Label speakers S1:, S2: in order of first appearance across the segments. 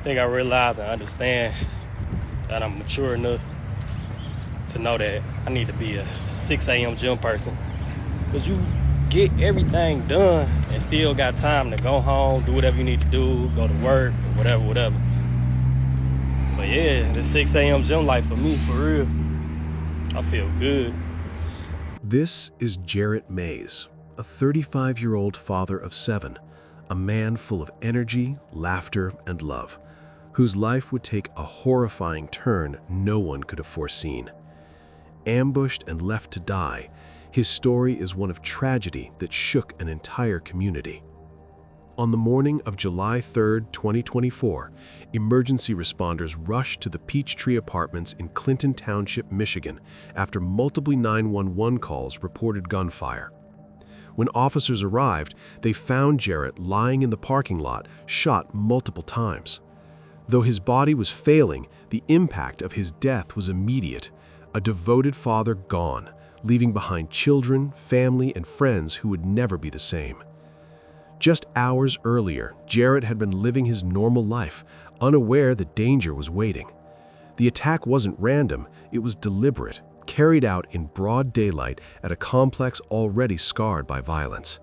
S1: think I realize and understand that I'm mature enough to know that I need to be a 6 a.m. gym person. Because you get everything done and still got time to go home, do whatever you need to do, go to work, whatever. But yeah, the 6 a.m. gym life for me, for real, I feel good.
S2: This is Jarrett Mays, a 35-year-old father of 7, a man full of energy, laughter, and love, whose life would take a horrifying turn no one could have foreseen. Ambushed and left to die, his story is one of tragedy that shook an entire community. On the morning of July 3, 2024, emergency responders rushed to the Peachtree Apartments in Clinton Township, Michigan, after multiple 911 calls reported gunfire. When officers arrived, they found Jarrett lying in the parking lot, shot multiple times. Though his body was failing, the impact of his death was immediate. A devoted father gone, leaving behind children, family, and friends who would never be the same. Just hours earlier, Jarrett had been living his normal life, unaware that danger was waiting. The attack wasn't random, it was deliberate, carried out in broad daylight at a complex already scarred by violence.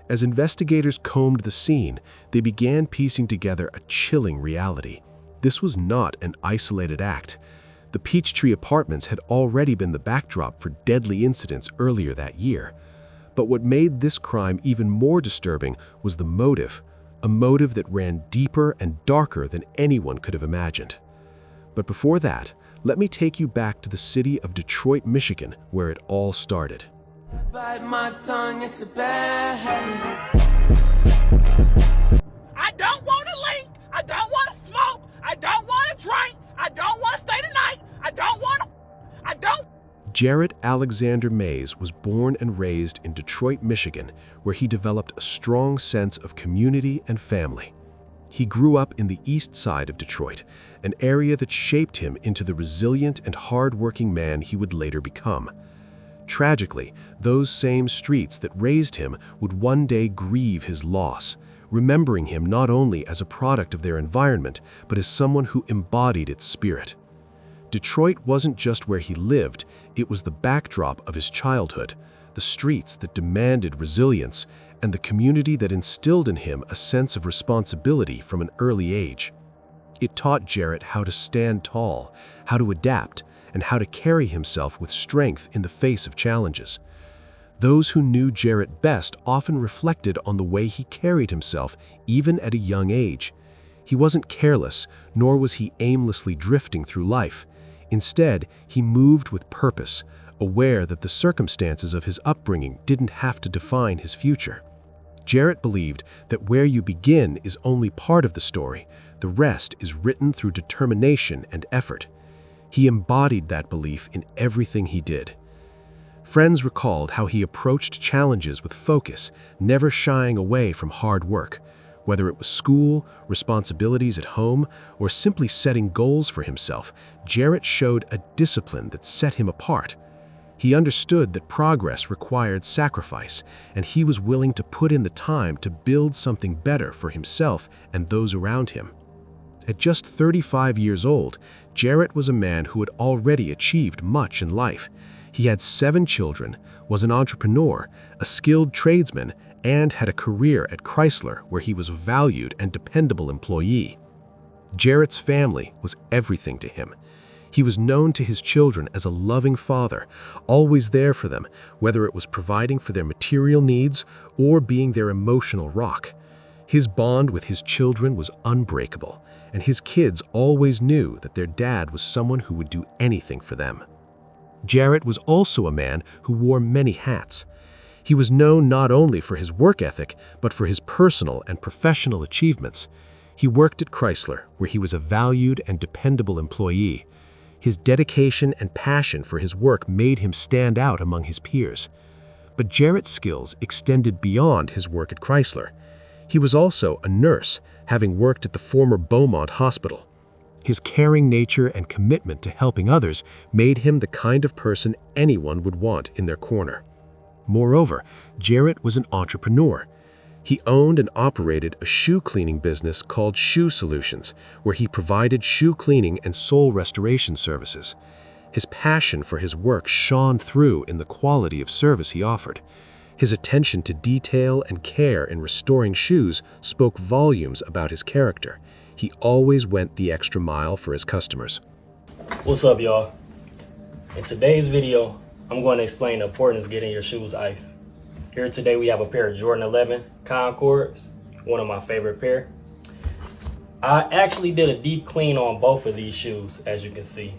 S2: As investigators combed the scene, they began piecing together a chilling reality. This was not an isolated act. The Peachtree Apartments had already been the backdrop for deadly incidents earlier that year. But what made this crime even more disturbing was the motive, a motive that ran deeper and darker than anyone could have imagined. But before that, let me take you back to the city of Detroit, Michigan, where it all started.
S3: Bite my tongue, it's a bad habit. I don't want to link, I don't want to smoke, I don't want to drink, I don't want to stay the night, I don't.
S2: Jarrett Alexander Mays was born and raised in Detroit, Michigan, where he developed a strong sense of community and family. He grew up in the east side of Detroit, an area that shaped him into the resilient and hard-working man he would later become. Tragically, those same streets that raised him would one day grieve his loss, remembering him not only as a product of their environment, but as someone who embodied its spirit. Detroit wasn't just where he lived, it was the backdrop of his childhood, the streets that demanded resilience, and the community that instilled in him a sense of responsibility from an early age. It taught Jarrett how to stand tall, how to adapt, and how to carry himself with strength in the face of challenges. Those who knew Jarrett best often reflected on the way he carried himself, even at a young age. He wasn't careless, nor was he aimlessly drifting through life. Instead, he moved with purpose, aware that the circumstances of his upbringing didn't have to define his future. Jarrett believed that where you begin is only part of the story, the rest is written through determination and effort. He embodied that belief in everything he did. Friends recalled how he approached challenges with focus, never shying away from hard work. Whether it was school, responsibilities at home, or simply setting goals for himself, Jarrett showed a discipline that set him apart. He understood that progress required sacrifice, and he was willing to put in the time to build something better for himself and those around him. At just 35 years old, Jarrett was a man who had already achieved much in life. He had 7 children, was an entrepreneur, a skilled tradesman, and had a career at Chrysler where he was a valued and dependable employee. Jarrett's family was everything to him. He was known to his children as a loving father, always there for them, whether it was providing for their material needs or being their emotional rock. His bond with his children was unbreakable, and his kids always knew that their dad was someone who would do anything for them. Jarrett was also a man who wore many hats. He was known not only for his work ethic, but for his personal and professional achievements. He worked at Chrysler, where he was a valued and dependable employee. His dedication and passion for his work made him stand out among his peers. But Jarrett's skills extended beyond his work at Chrysler. He was also a nurse, having worked at the former Beaumont Hospital. His caring nature and commitment to helping others made him the kind of person anyone would want in their corner. Moreover, Jarrett was an entrepreneur. He owned and operated a shoe cleaning business called Shoe Solutions, where he provided shoe cleaning and sole restoration services. His passion for his work shone through in the quality of service he offered. His attention to detail and care in restoring shoes spoke volumes about his character. He always went the extra mile for his customers.
S1: What's up, y'all? In today's video, I'm going to explain the importance of getting your shoes iced. Here today we have a pair of Jordan 11 Concords, one of my favorite pair. I actually did a deep clean on both of these shoes, as you can see.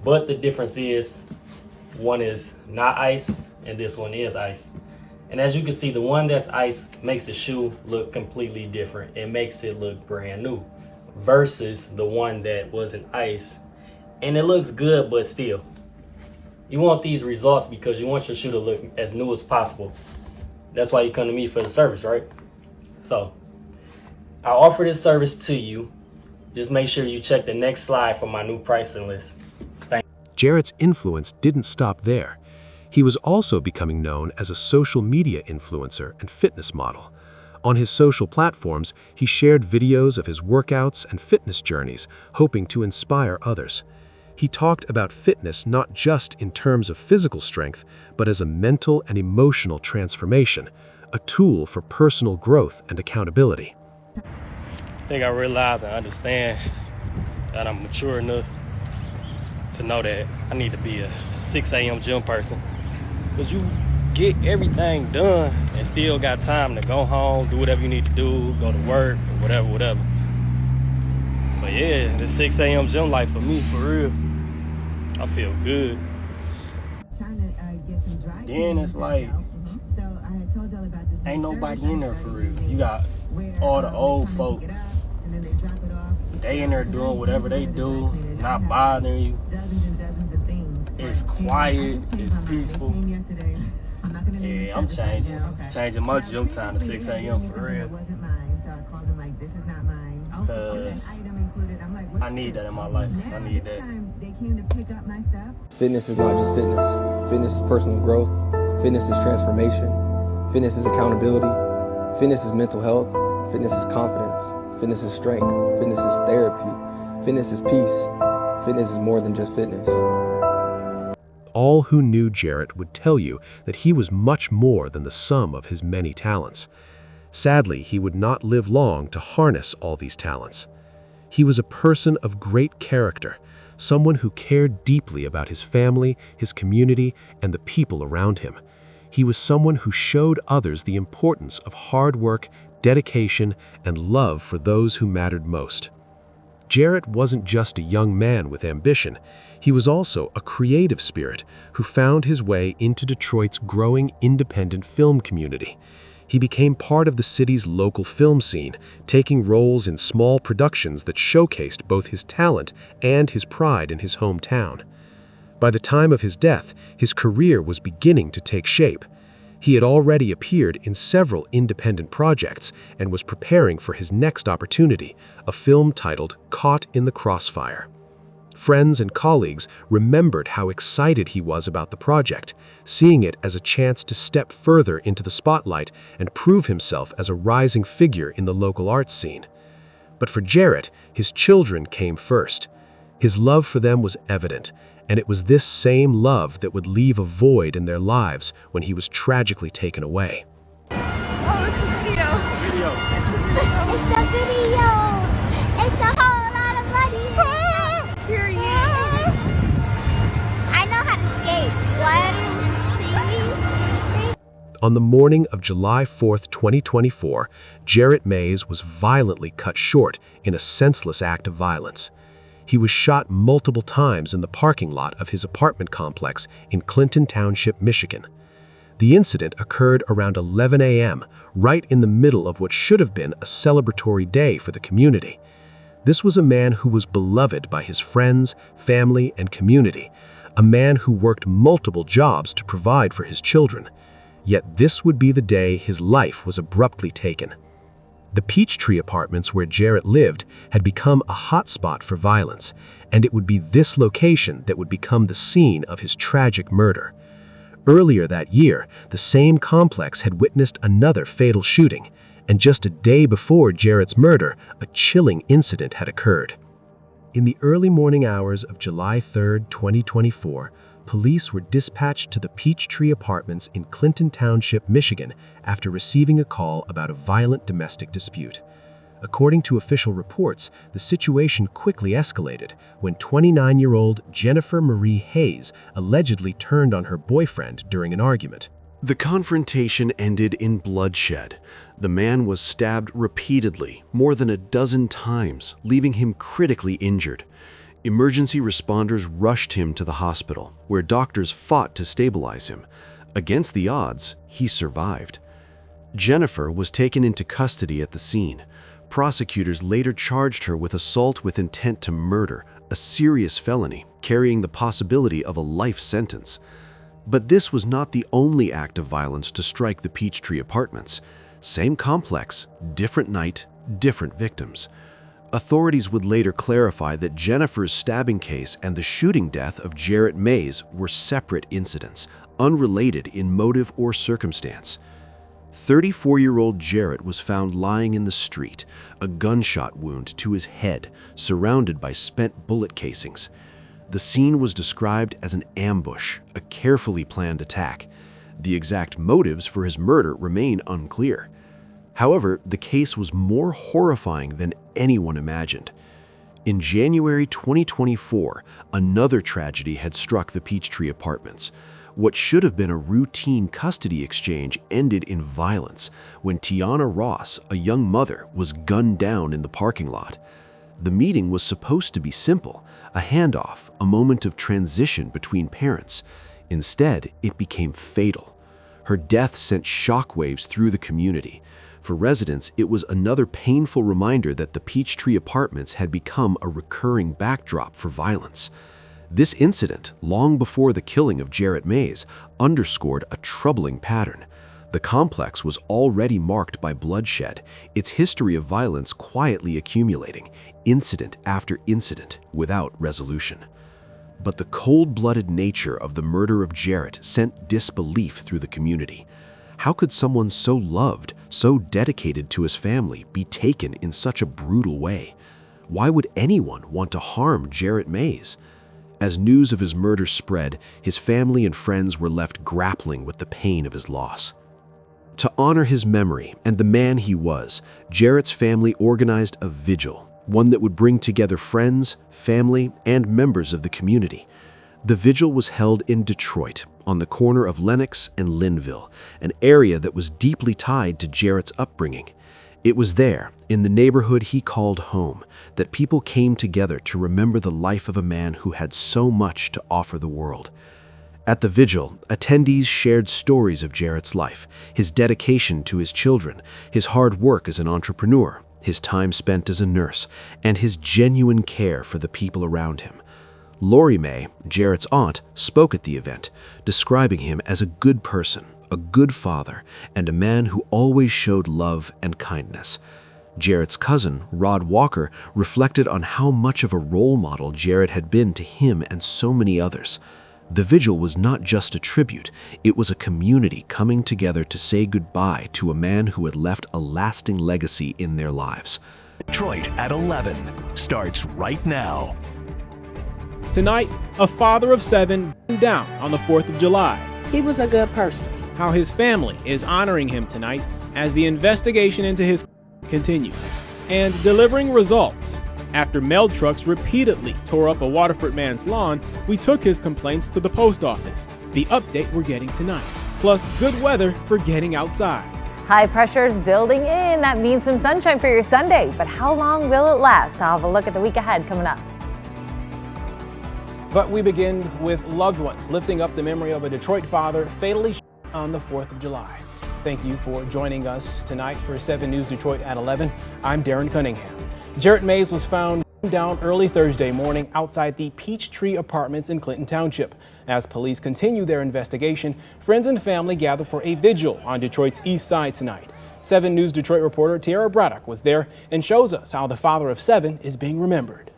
S1: But the difference is, one is not ice and this one is ice. And as you can see, the one that's ice makes the shoe look completely different. It makes it look brand new versus the one that wasn't ice. And it looks good, but still. You want these results because you want your shoe to look as new as possible. That's why you come to me for the service, right? So, I offer this service to you. Just make sure you check the next slide for my new pricing list.
S2: Jarrett's influence didn't stop there. He was also becoming known as a social media influencer and fitness model. On his social platforms, he shared videos of his workouts and fitness journeys, hoping to inspire others. He talked about fitness not just in terms of physical strength, but as a mental and emotional transformation, a tool for personal growth and accountability.
S1: I think I realize and understand that I'm mature enough to know that I need to be a 6 a.m. gym person. Because you get everything done and still got time to go home, do whatever you need to do, go to work, or whatever. But yeah, the 6 a.m. gym life for me, for real. I feel good. Then it's like, ain't nobody in there for real. You got all the old folks. They in there doing whatever they do, not bothering you. It's quiet, it's peaceful. Yeah, I'm changing my gym time to 6 a.m. for real. Because I need that in my life. I need that.
S4: Fitness is not just fitness. Fitness is personal growth. Fitness is transformation. Fitness is accountability. Fitness is mental health. Fitness is confidence. Fitness is strength. Fitness is therapy. Fitness is peace. Fitness is more than just fitness.
S2: All who knew Jarrett would tell you that he was much more than the sum of his many talents. Sadly, he would not live long to harness all these talents. He was a person of great character, someone who cared deeply about his family, his community, and the people around him. He was someone who showed others the importance of hard work, dedication, and love for those who mattered most. Jarrett wasn't just a young man with ambition. He was also a creative spirit who found his way into Detroit's growing independent film community. He became part of the city's local film scene, taking roles in small productions that showcased both his talent and his pride in his hometown. By the time of his death, his career was beginning to take shape. He had already appeared in several independent projects and was preparing for his next opportunity, a film titled Caught in the Crossfire. Friends and colleagues remembered how excited he was about the project, seeing it as a chance to step further into the spotlight and prove himself as a rising figure in the local arts scene. But for Jarrett, his children came first. His love for them was evident, and it was this same love that would leave a void in their lives when he was tragically taken away.
S5: Oh, it's a video.
S6: It's a video. It's a whole lot of money.
S5: Period.
S6: I know how to skate. 1, 2, 3.
S2: On the morning of July 4th, 2024, Jarrett Mays was violently cut short in a senseless act of violence. He was shot multiple times in the parking lot of his apartment complex in Clinton Township, Michigan. The incident occurred around 11 a.m., right in the middle of what should have been a celebratory day for the community. This was a man who was beloved by his friends, family, and community, a man who worked multiple jobs to provide for his children. Yet this would be the day his life was abruptly taken. The Peachtree Apartments where Jarrett lived had become a hotspot for violence, and it would be this location that would become the scene of his tragic murder. Earlier that year, the same complex had witnessed another fatal shooting, and just a day before Jarrett's murder, a chilling incident had occurred. In the early morning hours of July 3, 2024, police were dispatched to the Peachtree Apartments in Clinton Township, Michigan, after receiving a call about a violent domestic dispute. According to official reports, the situation quickly escalated when 29-year-old Jennifer Marie Hayes allegedly turned on her boyfriend during an argument.
S7: The confrontation ended in bloodshed. The man was stabbed repeatedly, more than a dozen times, leaving him critically injured. Emergency responders rushed him to the hospital, where doctors fought to stabilize him. Against the odds, he survived. Jennifer was taken into custody at the scene. Prosecutors later charged her with assault with intent to murder, a serious felony carrying the possibility of a life sentence. But this was not the only act of violence to strike the Peachtree Apartments. Same complex, different night, different victims. Authorities would later clarify that Jennifer's stabbing case and the shooting death of Jarrett Mays were separate incidents, unrelated in motive or circumstance. 34-year-old Jarrett was found lying in the street, a gunshot wound to his head, surrounded by spent bullet casings. The scene was described as an ambush, a carefully planned attack. The exact motives for his murder remain unclear. However, the case was more horrifying than anyone imagined. In January 2024, another tragedy had struck the Peachtree Apartments. What should have been a routine custody exchange ended in violence when Tiana Ross, a young mother, was gunned down in the parking lot. The meeting was supposed to be simple, a handoff, a moment of transition between parents. Instead, it became fatal. Her death sent shockwaves through the community. For residents, it was another painful reminder that the Peachtree Apartments had become a recurring backdrop for violence. This incident, long before the killing of Jarrett Mays, underscored a troubling pattern. The complex was already marked by bloodshed, its history of violence quietly accumulating, incident after incident, without resolution. But the cold-blooded nature of the murder of Jarrett sent disbelief through the community. How could someone so loved, so dedicated to his family, be taken in such a brutal way? Why would anyone want to harm Jarrett Mays? As news of his murder spread, his family and friends were left grappling with the pain of his loss. To honor his memory and the man he was, Jarrett's family organized a vigil, one that would bring together friends, family, and members of the community. The vigil was held in Detroit, on the corner of Lenox and Linville, an area that was deeply tied to Jarrett's upbringing. It was there, in the neighborhood he called home, that people came together to remember the life of a man who had so much to offer the world. At the vigil, attendees shared stories of Jarrett's life, his dedication to his children, his hard work as an entrepreneur, his time spent as a nurse, and his genuine care for the people around him. Lori Mae, Jarrett's aunt, spoke at the event, describing him as a good person, a good father, and a man who always showed love and kindness. Jarrett's cousin, Rod Walker, reflected on how much of a role model Jarrett had been to him and so many others. The vigil was not just a tribute, it was a community coming together to say goodbye to a man who had left a lasting legacy in their lives.
S8: Detroit at 11 starts right now.
S9: Tonight, a father of 7 down on the 4th of July.
S10: He was a good person.
S9: How his family is honoring him tonight as the investigation into his continues. And delivering results. After mail trucks repeatedly tore up a Waterford man's lawn, we took his complaints to the post office. The update we're getting tonight. Plus, good weather for getting outside.
S11: High pressure is building in. That means some sunshine for your Sunday. But how long will it last? I'll have a look at the week ahead coming up.
S9: But we begin with loved ones lifting up the memory of a Detroit father fatally shot on the 4th of July. Thank you for joining us tonight for 7 News Detroit at 11. I'm Darren Cunningham. Jarrett Mays was found down early Thursday morning outside the Peachtree Apartments in Clinton Township. As police continue their investigation, friends and family gather for a vigil on Detroit's east side tonight. 7 News Detroit reporter Tiara Braddock was there and shows us how the father of 7 is being remembered.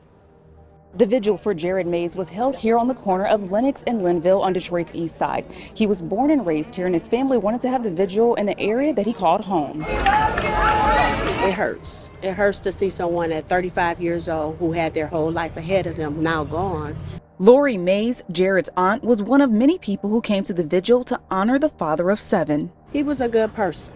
S10: The vigil for Jared Mays was held here on the corner of Lenox and Linville on Detroit's east side. He was born and raised here, and his family wanted to have the vigil in the area that he called home.
S12: It hurts. It hurts to see someone at 35 years old who had their whole life ahead of them now gone.
S10: Lori Mays, Jared's aunt, was one of many people who came to the vigil to honor the father of 7.
S12: He was a good person,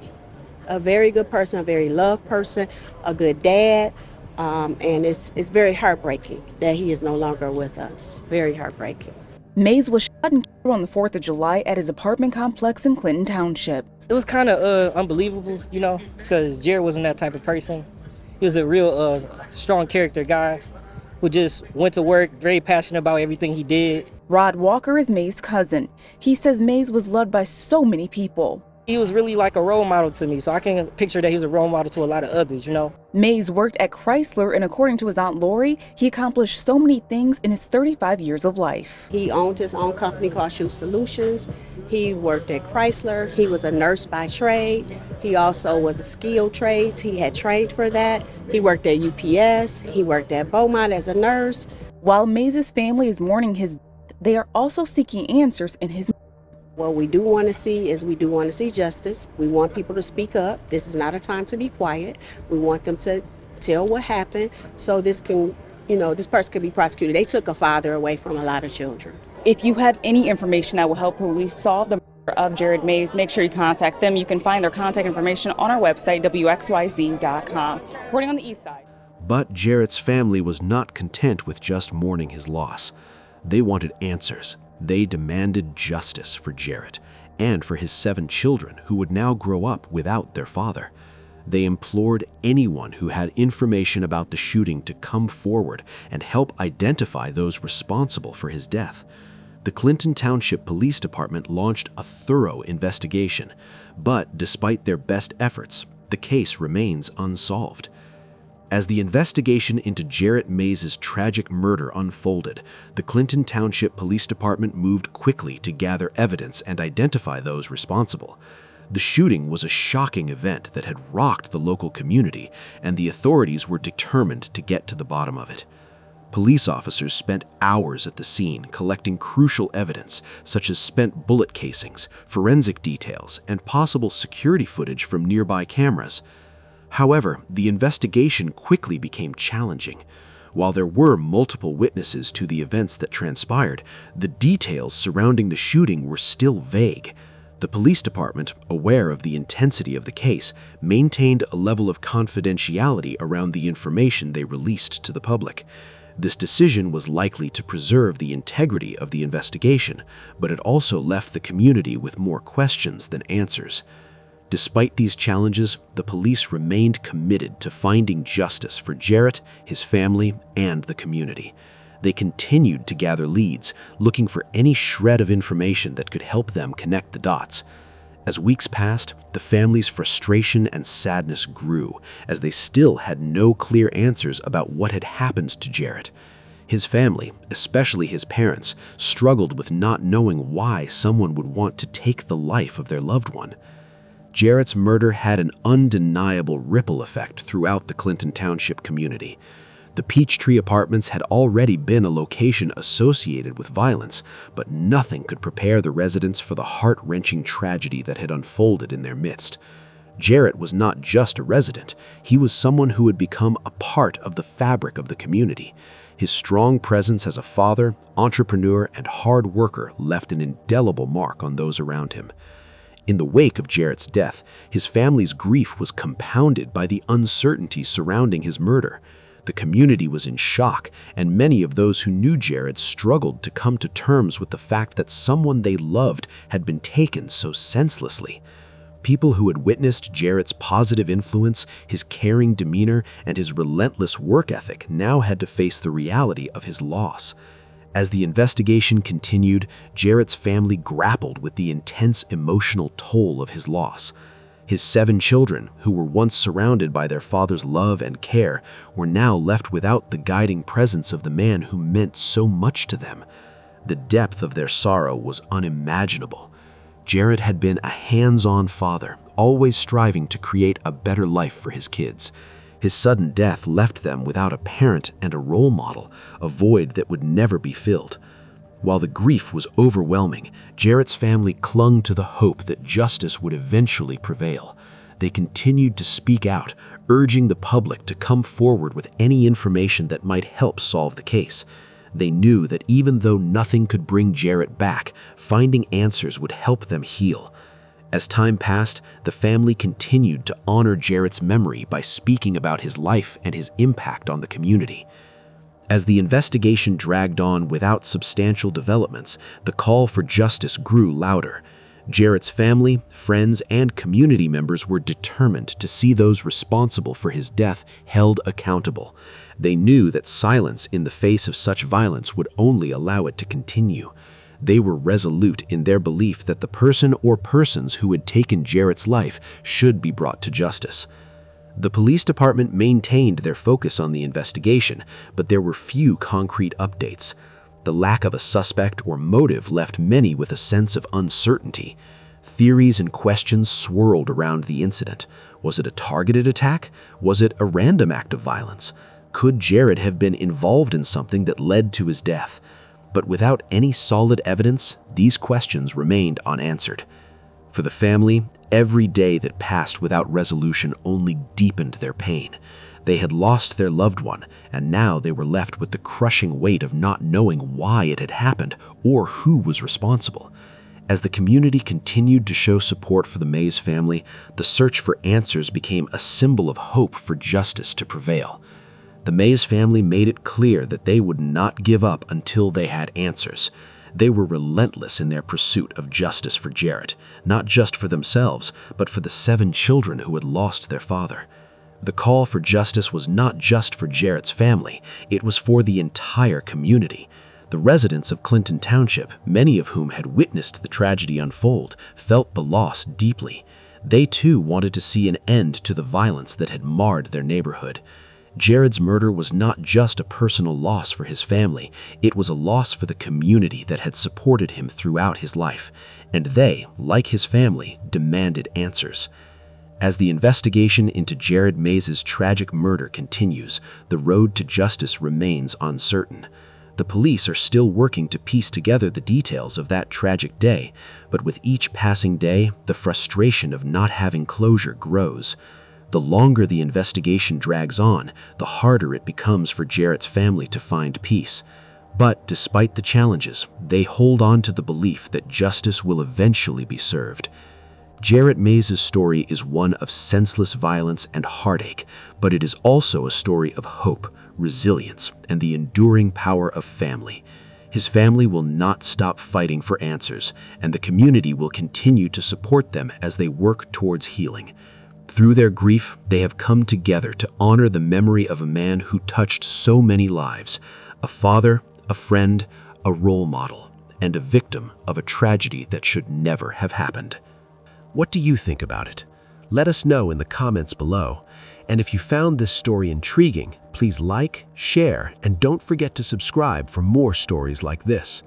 S12: a very good person, a very loved person, a good dad. And it's very heartbreaking that he is no longer with us. Very heartbreaking.
S10: Mays was shot and killed on the 4th of July at his apartment complex in Clinton Township.
S13: It was kind of unbelievable, you know, because Jared wasn't that type of person. He was a real strong character guy who just went to work, very passionate about everything he did.
S10: Rod Walker is Mays' cousin. He says Mays was loved by so many people.
S13: He was really like a role model to me, so I can picture that he was a role model to a lot of others, you know.
S10: Mays worked at Chrysler, and according to his Aunt Lori, he accomplished so many things in his 35 years of life.
S12: He owned his own company called Shoe Solutions. He worked at Chrysler. He was a nurse by trade. He also was a skilled trades. He had trained for that. He worked at UPS. He worked at Beaumont as a nurse.
S10: While Mays' family is mourning his death, they are also seeking answers in his.
S12: What we do want to see is we do want to see justice. We want people to speak up. This is not a time to be quiet. We want them to tell what happened so this can, this person can be prosecuted. They took a father away from a lot of children.
S10: If you have any information that will help police solve the murder of Jared Mays, make sure you contact them. You can find their contact information on our website, wxyz.com. Reporting on the east side.
S2: But Jared's family was not content with just mourning his loss. They wanted answers. They demanded justice for Jared and for his 7 children who would now grow up without their father. They implored anyone who had information about the shooting to come forward and help identify those responsible for his death. The Clinton Township Police Department launched a thorough investigation, but despite their best efforts, the case remains unsolved. As the investigation into Jared Mays' tragic murder unfolded, the Clinton Township Police Department moved quickly to gather evidence and identify those responsible. The shooting was a shocking event that had rocked the local community, and the authorities were determined to get to the bottom of it. Police officers spent hours at the scene collecting crucial evidence such as spent bullet casings, forensic details, and possible security footage from nearby cameras. However, the investigation quickly became challenging. While there were multiple witnesses to the events that transpired, the details surrounding the shooting were still vague. The police department, aware of the intensity of the case, maintained a level of confidentiality around the information they released to the public. This decision was likely to preserve the integrity of the investigation, but it also left the community with more questions than answers. Despite these challenges, the police remained committed to finding justice for Jared, his family, and the community. They continued to gather leads, looking for any shred of information that could help them connect the dots. As weeks passed, the family's frustration and sadness grew, as they still had no clear answers about what had happened to Jared. His family, especially his parents, struggled with not knowing why someone would want to take the life of their loved one. Jared's murder had an undeniable ripple effect throughout the Clinton Township community. The Peachtree Apartments had already been a location associated with violence, but nothing could prepare the residents for the heart-wrenching tragedy that had unfolded in their midst. Jared was not just a resident, he was someone who had become a part of the fabric of the community. His strong presence as a father, entrepreneur, and hard worker left an indelible mark on those around him. In the wake of Jared's death, his family's grief was compounded by the uncertainty surrounding his murder. The community was in shock, and many of those who knew Jared struggled to come to terms with the fact that someone they loved had been taken so senselessly. People who had witnessed Jared's positive influence, his caring demeanor, and his relentless work ethic now had to face the reality of his loss. As the investigation continued, Jared's family grappled with the intense emotional toll of his loss. His 7 children, who were once surrounded by their father's love and care, were now left without the guiding presence of the man who meant so much to them. The depth of their sorrow was unimaginable. Jared had been a hands-on father, always striving to create a better life for his kids.
S7: His sudden death left them without a parent and a role model, a void that would never be filled. While the grief was overwhelming, Jarrett's family clung to the hope that justice would eventually prevail. They continued to speak out, urging the public to come forward with any information that might help solve the case. They knew that even though nothing could bring Jarrett back, finding answers would help them heal. As time passed, the family continued to honor Jarrett's memory by speaking about his life and his impact on the community. As the investigation dragged on without substantial developments, the call for justice grew louder. Jarrett's family, friends, and community members were determined to see those responsible for his death held accountable. They knew that silence in the face of such violence would only allow it to continue. They were resolute in their belief that the person or persons who had taken Jarrett's life should be brought to justice. The police department maintained their focus on the investigation, but there were few concrete updates. The lack of a suspect or motive left many with a sense of uncertainty. Theories and questions swirled around the incident. Was it a targeted attack? Was it a random act of violence? Could Jarrett have been involved in something that led to his death? But without any solid evidence, these questions remained unanswered. For the family, every day that passed without resolution only deepened their pain. They had lost their loved one, and now they were left with the crushing weight of not knowing why it had happened or who was responsible. As the community continued to show support for the Mays family, the search for answers became a symbol of hope for justice to prevail. The Mays family made it clear that they would not give up until they had answers. They were relentless in their pursuit of justice for Jarrett, not just for themselves, but for the 7 children who had lost their father. The call for justice was not just for Jarrett's family, it was for the entire community. The residents of Clinton Township, many of whom had witnessed the tragedy unfold, felt the loss deeply. They too wanted to see an end to the violence that had marred their neighborhood. Jarrett's murder was not just a personal loss for his family, it was a loss for the community that had supported him throughout his life, and they, like his family, demanded answers. As the investigation into Jarrett Mays' tragic murder continues, the road to justice remains uncertain. The police are still working to piece together the details of that tragic day, but with each passing day, the frustration of not having closure grows. The longer the investigation drags on, the harder it becomes for Jarrett's family to find peace. But despite the challenges, they hold on to the belief that justice will eventually be served. Jarrett Mays' story is one of senseless violence and heartache, but it is also a story of hope, resilience, and the enduring power of family. His family will not stop fighting for answers, and the community will continue to support them as they work towards healing. Through their grief, they have come together to honor the memory of a man who touched so many lives, a father, a friend, a role model, and a victim of a tragedy that should never have happened.
S2: What do you think about it? Let us know in the comments below. And if you found this story intriguing, please like, share, and don't forget to subscribe for more stories like this.